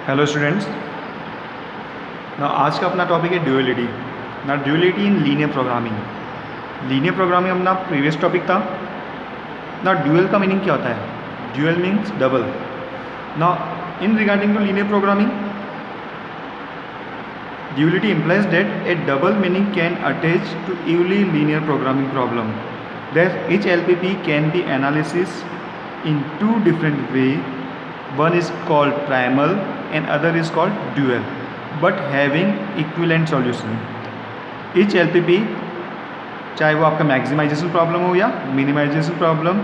Hello students. ना आज का अपना टॉपिक है ड्यूअलिटी। ना duality in linear programming. Linear programming अपना प्रीवियस टॉपिक था। ना ड्यूअल का मीनिंग क्या होता है? Dual means double. ना in regarding to linear programming, duality implies that a double meaning can attach to every linear programming problem. That each LPP can be analysis in two different ways. One is called primal and other is called dual, but having equivalent solution. Each LPP, चाहे वो आपका maximisation problem हो या minimization problem,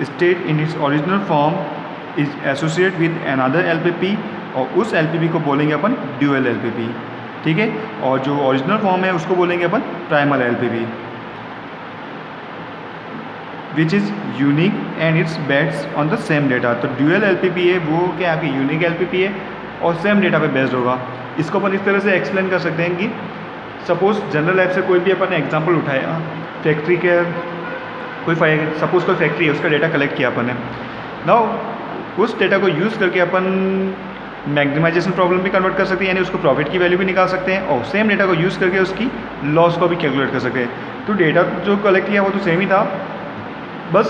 state in its original form is associate with another LPP, और उस LPP को बोलेंगे अपन dual LPP. ठीक है, और जो ओरिजिनल फॉर्म है उसको बोलेंगे अपन primal LPP, which is unique and it's based on the same data. तो ड्यूअल एलपीपी है वो क्या आपकी यूनिक एलपीपी है और सेम डेटा पे बेस्ड होगा। इसको अपन इस तरह से एक्सप्लेन कर सकते हैं कि सपोज जनरल लाइफ से कोई भी अपन एग्जांपल उठाया, फैक्ट्री के कोई सपोज कोई फैक्ट्री है, उसका डेटा कलेक्ट किया अपन ने। नाउ उस डेटा को यूज़ करके अपन मैक्सिमाइजेशन प्रॉब्लम भी कन्वर्ट कर सकते हैं, यानी उसको प्रॉफिट की वैल्यू भी निकाल सकते हैं, और सेम डेटा को यूज़ करके उसकी लॉस को भी कैलकुलेट कर सकते हैं। तो डेटा जो कलेक्ट किया वो तो सेम ही था, बस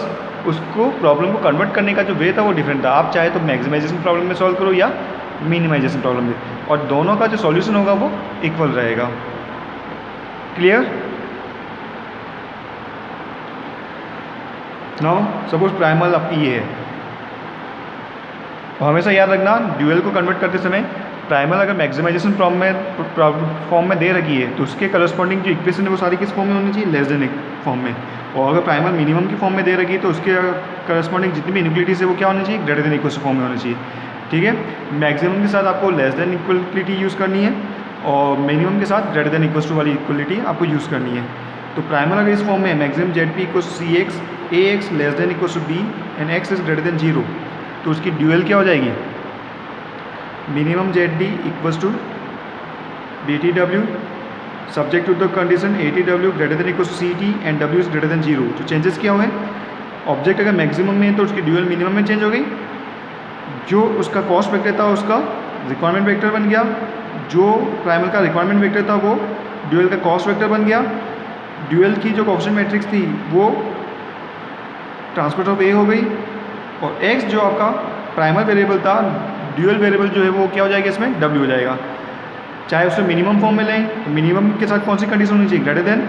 उसको प्रॉब्लम को कन्वर्ट करने का जो वे था वो डिफरेंट था। आप चाहे तो मैक्सिमाइजेशन प्रॉब्लम में सॉल्व करो या मिनिमाइजेशन प्रॉब्लम में, और दोनों का जो सॉल्यूशन होगा वो इक्वल रहेगा। क्लियर? नाउ सपोज प्राइमल आपकी ये है, तो हमेशा याद रखना ड्यूअल को कन्वर्ट करते समय प्राइमल अगर मैक्सिमाइजेशन फॉर्म में दे रखी है तो उसके करस्पॉन्डिंग जो इक्वेशन है वो सारी किस फॉर्म में होनी चाहिए? लेस देन फॉर्म में। और अगर प्राइमल मिनिमम की फॉर्म में दे रखी है तो उसके करस्पॉन्डिंग जितनी भी इनइक्वलिटीज है वो क्या होनी चाहिए? ग्रेटर देन इक्वल फॉर्म में होनी चाहिए। ठीक है, मैक्सिमम के साथ आपको लेस देन इक्वलिटी यूज़ करनी है और मिनिमम के साथ ग्रेटर देन इक्वल टू वाली इक्वलिटी आपको यूज़ करनी है। तो प्राइमल अगर इस फॉर्म में maximum Z P equal C X, A X less than equal to B and X is greater than 0, तो उसकी ड्यूअल क्या हो जाएगी? Minimum Z D equals to B T W subject to the condition A T W greater than equals C T and W is greater than 0। तो changes क्या हुए? Object अगर maximum में है तो उसकी ड्यूअल मिनिमम में चेंज हो गई, जो उसका कॉस्ट वेक्टर था उसका रिक्वायरमेंट वेक्टर बन गया, जो प्राइमल का रिक्वायरमेंट वेक्टर था वो ड्यूअल का कॉस्ट वेक्टर बन गया, ड्यूअल की जो कोएफिशिएंट मैट्रिक्स थी वो ट्रांसपोर्ट ऑफ ए हो गई, और x जो आपका प्राइमल वेरिएबल था, ड्यूअल वेरिएबल जो है वो क्या हो जाएगा? इसमें w हो जाएगा। चाहे उसे मिनिमम फॉर्म में लें तो मिनिमम के साथ कौन सी कंडीशन होनी चाहिए? Greater than.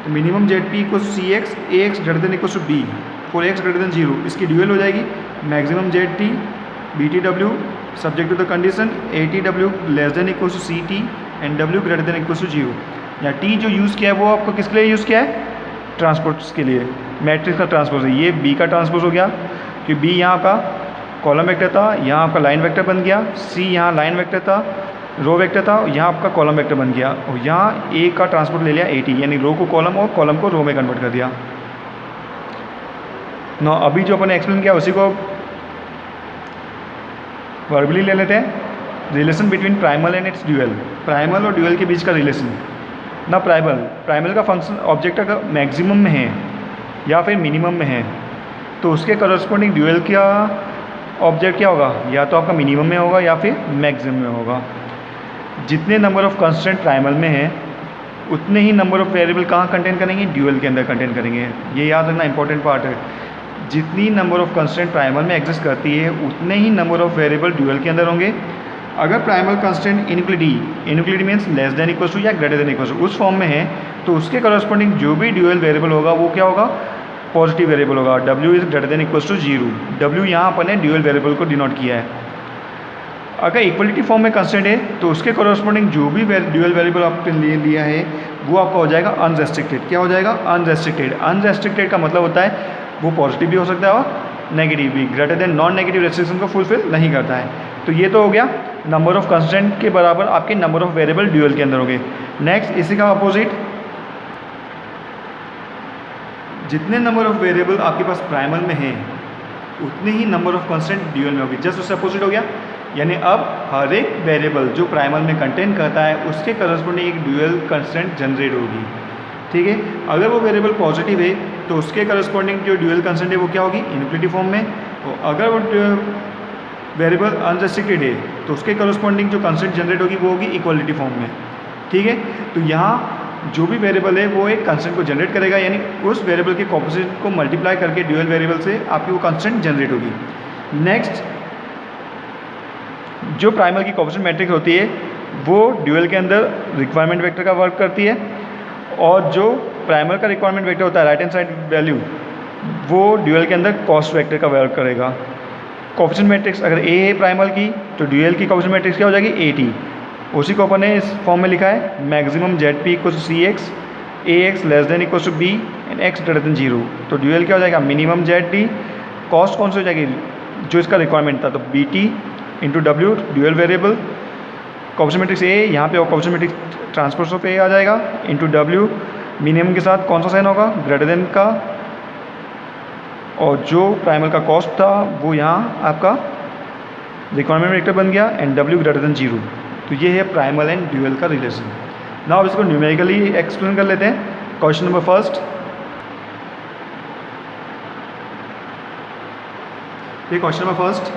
तो minimum Z P equal C X, A X greater than equal to B for X greater than 0, इसकी ड्यूअल हो जाएगी maximum Z T B T W subject to the condition A T W less than equal to C T and W greater than equal to 0। या T जो use किया है वो आपको किसके लिए यूज़ किया है? ट्रांसपोर्ट्स के लिए, मैट्रिक्स का ट्रांसपोज है। ये बी का ट्रांसपोज हो गया कि बी यहाँ का कॉलम वेक्टर था, यहाँ आपका लाइन वेक्टर बन गया, सी यहाँ लाइन वेक्टर था, रो वेक्टर था, यहाँ आपका कॉलम वेक्टर बन गया, और यहाँ ए का ट्रांसपोर्ट ले लिया ए टी, यानी रो को कॉलम और कॉलम को रो में कन्वर्ट कर दिया। ना अभी जो अपन ने एक्सप्लेन किया उसी को वर्बली ले लेते हैं। Relation between primal and it's dual. Primal और ड्यूअल के बीच का रिलेशन। ना प्राइमल का फंक्शन ऑब्जेक्ट अगर मैक्सिमम में है या फिर मिनिमम में है तो उसके करस्पॉन्डिंग ड्यूअल का ऑब्जेक्ट क्या होगा? या तो आपका मिनिमम में होगा या फिर मैक्सिमम में होगा। जितने नंबर ऑफ कंस्ट्रेंट प्राइमल में है उतने ही नंबर ऑफ वेरिएबल कहाँ कंटेन करेंगे? ड्यूअल के अंदर कंटेन करेंगे। ये याद रखना इंपॉर्टेंट पार्ट है। जितनी नंबर ऑफ कंस्ट्रेंट प्राइमल में एग्जिस्ट करती है उतने ही नंबर ऑफ वेरिएबल ड्यूअल के अंदर होंगे। अगर primal constraint inequality means less than equal to या ग्रेटर देन इक्वल टू उस फॉर्म में है तो उसके करस्पॉन्डिंग जो भी ड्यूअल वेरिएबल होगा वो क्या होगा? पॉजिटिव वेरिएबल होगा। w is greater than equal to 0। w यहाँ अपन ने ड्यूअल वेरिएबल को डिनोट किया है। अगर इक्वलिटी फॉर्म में कंस्टेंट है तो उसके करस्पॉन्डिंग जो भी ड्यूअल वेरिएबल आपने लिया है वो आपका हो जाएगा अनरेस्ट्रिक्टेड। क्या हो जाएगा? अनरेस्ट्रिक्टेड। अनरेस्ट्रिक्टेड का मतलब होता है वो पॉजिटिव भी हो सकता है और नेगेटिव भी। Greater than non negative restriction को फुलफिल नहीं करता है। तो ये तो हो गया नंबर ऑफ कंस्टेंट के बराबर आपके नंबर ऑफ वेरिएबल ड्यूअल के अंदर होंगे। नेक्स्ट इसी का अपोजिट, जितने नंबर ऑफ वेरिएबल आपके पास प्राइमल में है उतने ही नंबर ऑफ कंस्टेंट ड्यूअल में होगी। जस्ट उससे अपोजिट हो गया, यानी अब हर एक वेरिएबल जो प्राइमल में कंटेन करता है उसके करस्पॉन्डिंग एक ड्यूअल कंस्टेंट जनरेट होगी। ठीक है, अगर वो वेरिएबल पॉजिटिव है तो उसके करस्पॉन्डिंग जो ड्यूअल कंस्टेंट है वो क्या होगी? इनइक्वलिटी फॉर्म में। और अगर वो वेरिएबल अनरेस्ट्रिक्टेड है तो उसके करस्पॉन्डिंग जो कंस्टेंट जनरेट होगी वो होगी इक्वालिटी फॉर्म में, ठीक है। तो यहाँ जो भी वेरिएबल है वो एक कंस्टेंट को जनरेट करेगा, यानी उस वेरिएबल के कोएफिशिएंट को मल्टीप्लाई करके ड्यूअल वेरिएबल से आपकी वो कंस्टेंट जनरेट होगी। नेक्स्ट, जो प्राइमल की कोएफिशिएंट मैट्रिक्स होती है वो ड्यूअल के अंदर रिक्वायरमेंट वेक्टर का वर्क करती है, और जो प्राइमल का रिक्वायरमेंट वेक्टर होता है राइट हैंड साइड वैल्यू, वो ड्यूअल के अंदर कॉस्ट वेक्टर का वर्क करेगा। कोएफिशिएंट मैट्रिक्स अगर ए है प्राइमल की तो ड्यूअल की कोएफिशिएंट मैट्रिक्स क्या हो जाएगी, ए टी। उसी को अपन ने इस फॉर्म में लिखा है, maximum Z P equal to C X, A X less than equal to B and X greater than 0। तो ड्यूअल क्या हो जाएगा, मिनिमम जेड डी, कॉस्ट कौन सी हो जाएगी, जो इसका रिक्वायरमेंट था, तो B T into W dual variable, coefficient matrix A, यहाँ पे coefficient matrix transpose of A आ जाएगा, इंटू डब्ल्यू मिनिमम के साथ कौन सा साइन होगा, ग्रेटर देन का, और जो प्राइमल का कॉस्ट था वो यहाँ आपका रिक्वायरमेंट वेक्टर बन गया, एंड डब्ल्यू ग्रेटर देन 0। तो ये है प्राइमल एंड ड्यूअल का रिलेशन। नाउ अब इसको न्यूमेरिकली एक्सप्लेन कर लेते हैं। क्वेश्चन नंबर फर्स्ट, ये question number first,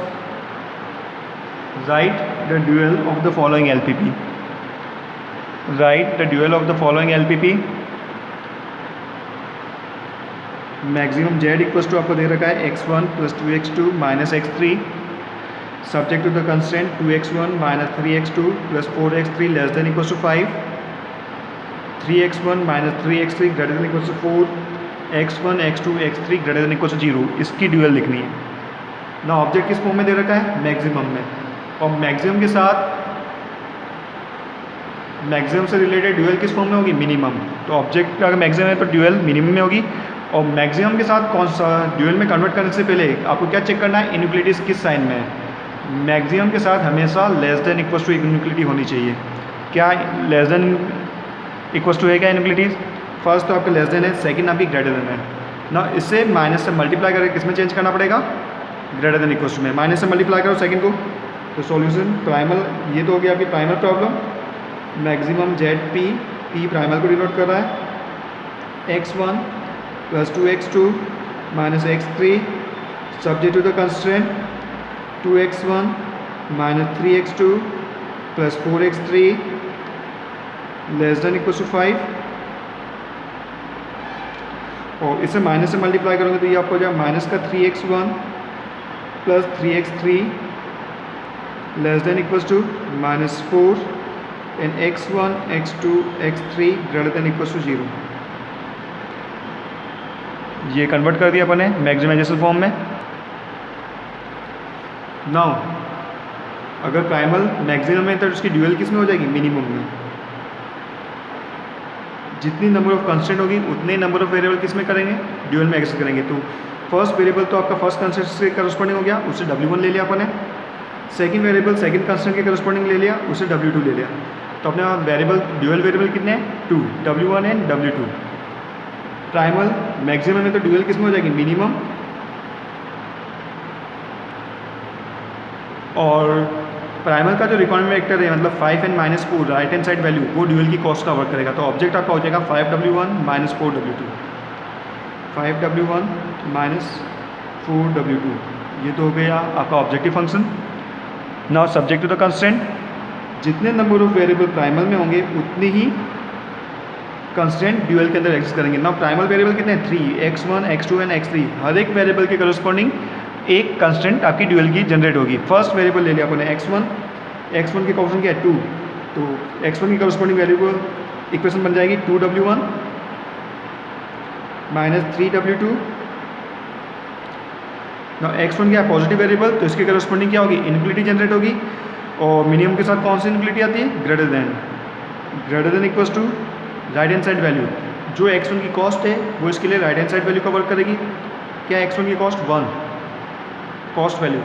write the dual of the following LPP. Write the dual of the following LPP. Maximum Z equals to आपको दे रखा है x1 plus 2x2 minus x3, subject to the constant 2x1 minus 3x2 plus 4x3 less than equals to 5, 3x1 minus 3x3 greater than equals to 4, x1 x2 x3 greater than equals to 0। इसकी dual लिखनी है ना। Object किस form में दे रखा है, maximum में, और मैक्सिमम के साथ मैक्सिमम से रिलेटेड ड्यूअल किस फॉर्म में होगी, मिनिमम। तो ऑब्जेक्ट का अगर मैक्सिमम है तो ड्यूअल मिनिमम में होगी, और मैक्सिमम के साथ कौन सा ड्यूअल में कन्वर्ट करने से पहले आपको क्या चेक करना है, इनइक्वालिटीज़ किस साइन में है। मैक्सिमम के साथ हमेशा less than equals to inequality होनी चाहिए। क्या लेस देन इक्वल्स टू है, क्या इनइक्वालिटीज़, फर्स्ट तो आपका लेस देन है, सेकंड आपकी ग्रेटर देन है ना। इससे माइनस से मल्टीप्लाई करके किस में चेंज करना पड़ेगा, ग्रेटर देन इक्वल्स टू में, माइनस से मल्टीप्लाई करो सेकंड को। तो सॉल्यूशन प्राइमल, ये तो हो गया आपकी primal problem. Maximum Z P, P primal को डिनोट कर रहा है, x1 plus 2x2 minus x3 subject to the constraint 2x1 minus 3x2 plus 4x3 less than equal to 5, और इसे माइनस से मल्टीप्लाई करोगे तो ये आपको हो जाएगा माइनस का 3x1 plus 3x3 less than equal to minus 4 and x1 x2 x3 greater than equal to 0। ये कन्वर्ट कर दिया अपन ने मैक्सिमाइजेशन फॉर्म में। नाउ अगर प्राइमल मैक्सिमम है तो उसकी ड्यूअल किस में हो जाएगी, मिनिमम में। जितनी नंबर ऑफ कंस्टेंट होगी उतने नंबर ऑफ वेरिएबल किस में करेंगे, ड्यूअल में एक्सेस करेंगे। तो फर्स्ट वेरिएबल तो आपका फर्स्ट कंस्टेंट से करस्पॉन्डिंग हो गया, उससे w1 ले लिया अपन ने। सेकंड वेरिएबल सेकंड कंस्टेंट के करस्पॉन्डिंग ले लिया, उससे w2 ले लिया। तो अपने वेरिएबल ड्यूअल वेरिएबल कितने हैं, 2, w1 and w2। Primal maximum में तो ड्यूअल किस में हो जाएगी, मिनिमम, और प्राइमल का जो रिक्वायरमेंट वेक्टर है मतलब 5 and minus 4 right hand side value, वो ड्यूअल की कॉस्ट का वर्क करेगा। तो ऑब्जेक्ट आपका हो जाएगा 5w1 minus 4w2, 5w1 minus 4w2। ये तो हो गया आपका objective function. Now subject to the constant, जितने नंबर ऑफ वेरिएबल प्राइमल में होंगे उतनी ही कंस्टेंट ड्यूअल के अंदर एक्सेस करेंगे। नाउ प्राइमल वेरिएबल कितने हैं, 3, x1 x2 एंड x3। हर एक वेरिएबल के करस्पॉन्डिंग एक कंस्टेंट आपकी ड्यूअल की जनरेट होगी। फर्स्ट वेरिएबल ले लिया आपने x1, x1 की कोएफिशिएंट क्या है 2, तो x1 की करस्पॉन्डिंग वैल्यू को इक्वेशन बन जाएगी 2w1 minus 3w2। Now x1 क्या है पॉजिटिव वेरिएबल, तो इसके करस्पॉन्डिंग क्या होगी, इनइक्वालिटी जनरेट होगी, और मिनिमम के साथ कौन सी इनइक्वालिटी आती है, greater than equals to right hand side value. जो x1 की कॉस्ट है वो इसके लिए राइट हैंड साइड वैल्यू का वर्क करेगी। क्या है x1 की कॉस्ट 1, कॉस्ट वैल्यू,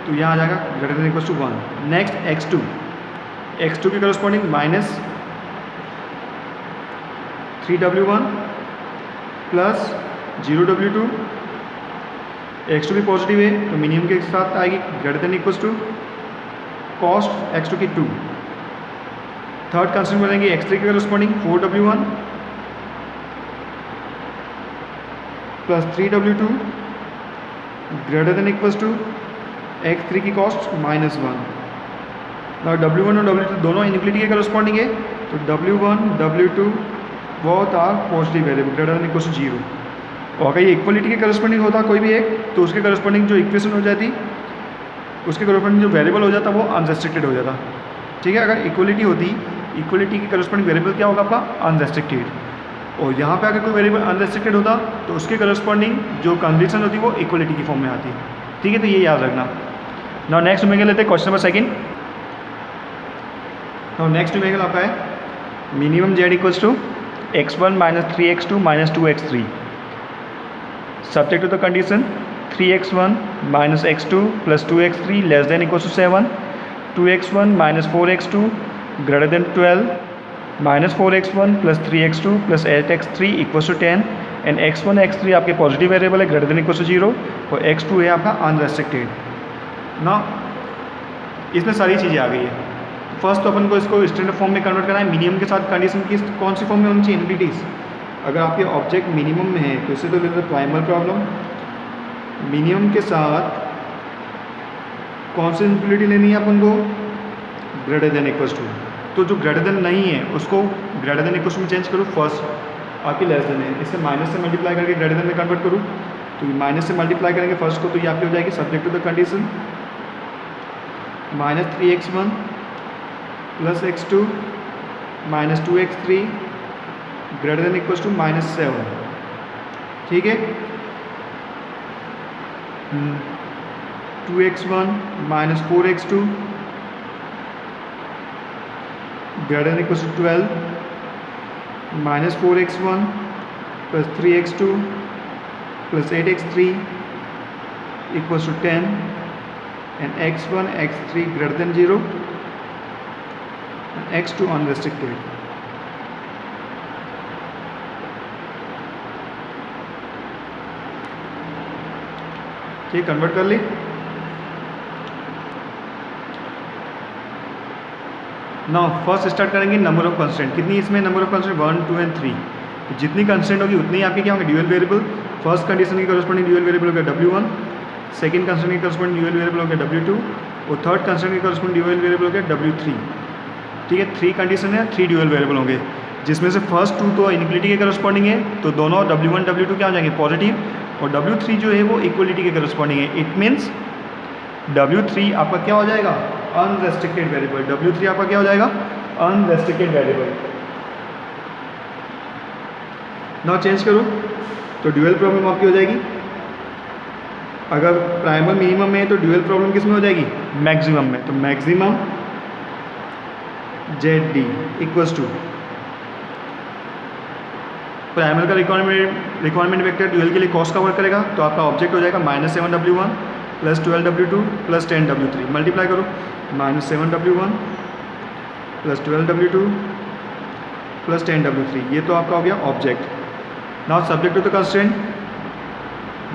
तो यहाँ आ जाएगा greater than equals to 1। Next x2, x2 की corresponding minus 3w1 plus 0w2। x2 भी पॉजिटिव है तो मिनिमम के साथ आएगी greater than equals to cost x2 की 2। थर्ड कंस्टेंट बनेंगे x3 के corresponding 4w1 plus 3w2 greater than equals to x3 की कॉस्ट -1। ना W1 और W2 दोनों इनइक्वलिटी के करस्पॉन्डिंग है, तो W1 W2 both are positive variable greater than equal to 0। और अगर ये इक्वलिटी के करस्पॉन्डिंग होता कोई भी एक, तो उसके करस्पॉन्डिंग जो इक्वेशन हो जाती, उसके करस्पॉन्डिंग जो वेरिएबल हो जाता वो अनरेस्ट्रिक्टेड हो जाता। ठीक है, अगर इक्वलिटी होती, इक्वलिटी की करस्पॉन्डिंग वेरिएबल क्या होगा आपका? अनरेस्ट्रिक्टेड। और यहाँ पे अगर कोई वेरिएबल अनरेस्ट्रिक्टेड होता तो उसके करस्पॉन्डिंग जो कंडीशन होती वो इक्वलिटी की फॉर्म में आती। ठीक है, तो ये याद रखना। नाउ नेक्स्ट न्यूमेरिकल लेते हैं, question number second. Now next numerical आपका है minimum z equals to x1 - 3x2 - 2x3 subject to the condition 3x1 - x2 + 2x3 less than equals to 7, 2x1 - 4x2 greater than 12, -4x1 + 3x2 + 8x3 equals to 10 and x1 x3 आपके positive variable है greater than equals to 0 और x2 है आपका unrestricted ना। इसमें सारी चीज़ें आ गई है। फर्स्ट तो अपन को इसको स्टैंडर्ड फॉर्म में कन्वर्ट करना है। मिनिमम के साथ कंडीशन की कौन सी फॉर्म में होनी चाहिए? इनइक्वलिटीज। अगर आपके ऑब्जेक्ट मिनिमम में है तो इसे तो लेते हैं प्राइमल प्रॉब्लम। मिनिमम के साथ कौन सी इनइक्वलिटी लेनी है अपन को? Greater than equals to. तो जो ग्रेटर देन नहीं है उसको ग्रेटर देन इक्वल्स में चेंज करो। फर्स्ट आपकी लेस देन है, इसे माइनस से मल्टीप्लाई करके ग्रेटर देन में कन्वर्ट करूँ, तो माइनस से मल्टीप्लाई करेंगे फर्स्ट को, तो ये आपकी हो जाएगी subject to the condition -3x1 + x2 - 2x3 greater than equals to -7। ठीक है, 2x1 - 4x2 greater than equals to 12, -4x1 + 3x2 + 8x3 equals to 10 and x1 x3 greater than 0 and x2 unrestricted. ठीक, convert कर ली। Now first start करेंगे number of constant. कितनी इसमें number of constant? 1 2 and 3। तो जितनी कंस्टेंट होगी उतनी आपके क्या होंगे? Dual variable. फर्स्ट कंडीशन की करस्पॉन्डिंग ड्यूअल वेरिएबल होगा W1, सेकंड कंस्टेंट की करस्पॉन्डिंग ड्यूअल वेरिएबल होगा W2 और थर्ड कंस्टेंट की करस्पॉन्डिंग ड्यूअल वेरिएबल होगा W3। ठीक है, 3 कंडीशन है, 3 ड्यूअल वेरिएबल होंगे, जिसमें से फर्स्ट 2 तो इनइक्वलिटी के करस्पॉन्डिंग है, तो दोनों W1 W2 क्या हो जाएंगे? पॉजिटिव, और W3 जो है वो इक्वलिटी के करस्पॉन्डिंग है। इट मीन्स W3 आपका क्या हो जाएगा? Unrestricted variable. W3 आपका क्या हो जाएगा? Unrestricted variable. नाउ चेंज करो तो ड्यूअल प्रॉब्लम आपकी हो जाएगी। अगर प्राइमल मिनिमम में है तो ड्यूअल प्रॉब्लम किस में हो जाएगी? मैक्सिमम में। तो maximum ZD equals to primal का रिक्वायरमेंट वेक्टर ड्यूअल के लिए कॉस्ट का वर्क करेगा, तो आपका ऑब्जेक्ट हो जाएगा -7W1 + 12W2 + 10W3। मल्टीप्लाई करो, -7W1 + 12W2 + 10W3। ये तो आपका हो गया object. Now subject to the constraint.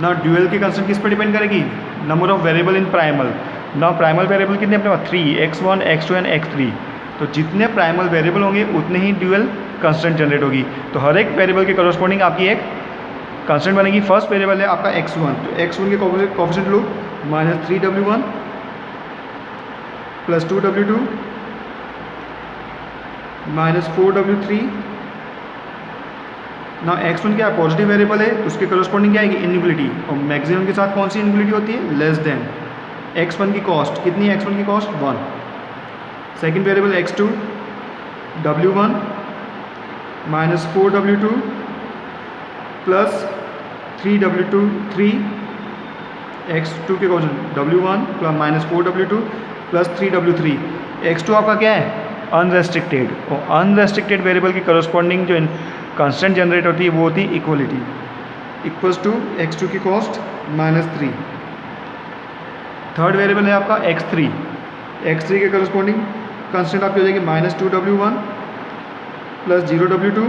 Now dual की कंस्ट्रेंट किस पर डिपेंड करेगी? Number of variable in primal. Now primal variable कितने अपने पास? 3, x1 x2 एंड x3। तो जितने प्राइमल वेरिएबल होंगे उतने ही ड्यूअल कंस्टेंट जनरेट होगी। तो हर एक वेरिएबल के करस्पॉन्डिंग आपकी एक कंस्टेंट बनेगी। फर्स्ट वेरिएबल है आपका x1, तो x1 के कोएफिशिएंट लो -3W1 + 2W2 -4W3। ना x1 क्या पॉजिटिव वेरिएबल है, उसके करस्पॉन्डिंग क्या आएगी? इनइक्वलिटी। और मैक्सिमम के साथ कौन सी इनइक्वलिटी होती है? Less than. x1 की कॉस्ट कितनी है? x1 की cost 1। Second variable x2 W1 -4W2 + 3W2 3 x2 के question W1 + -4W2 + 3W3। x2 आपका क्या है? अनरेस्ट्रिक्टेड। और अनरेस्ट्रिक्टेड वेरिएबल की करस्पॉन्डिंग जो कांस्टेंट जनरेट होती है वो होती है इक्वलिटी। इक्वल्स टू x2 की कॉस्ट -3। थर्ड वेरिएबल है आपका x3। x3 के करस्पॉन्डिंग कांस्टेंट आपकी हो जाएगी -2W1 + 0W2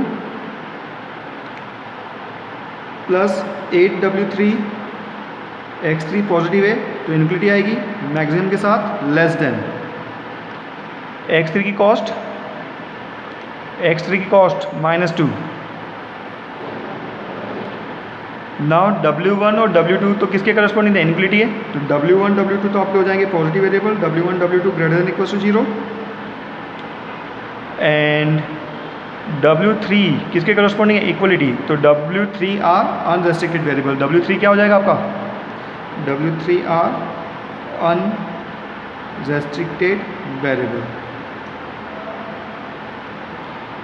+ 8W3। x3 positive है तो इनइक्वलिटी आएगी मैक्सिमम के साथ लेस देन। x3 की कॉस्ट -2 नाउ W1 और W2 तो किसके करस्पॉन्डिंग है? इनफिनिटी है, तो W1 W2 तो आपके हो जाएंगे positive variable, W1 W2 greater than equal to 0। And W3 किसके करस्पॉन्डिंग है? इक्वलिटी, तो W3 are unrestricted variable. W3 क्या हो जाएगा आपका? W3 are unrestricted variable.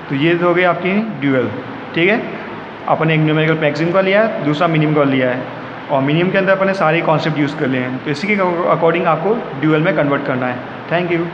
तो ये हो गई आपकी ड्यूअल। ठीक है, अपन एक न्यूमेरिकल मैक्सिमम का लिया है, दूसरा मिनिमम का लिया है, और मिनिमम के अंदर अपने सारे कॉन्सेप्ट यूज़ कर लिए हैं। तो इसी के अकॉर्डिंग आपको ड्यूअल में कन्वर्ट करना है। Thank you.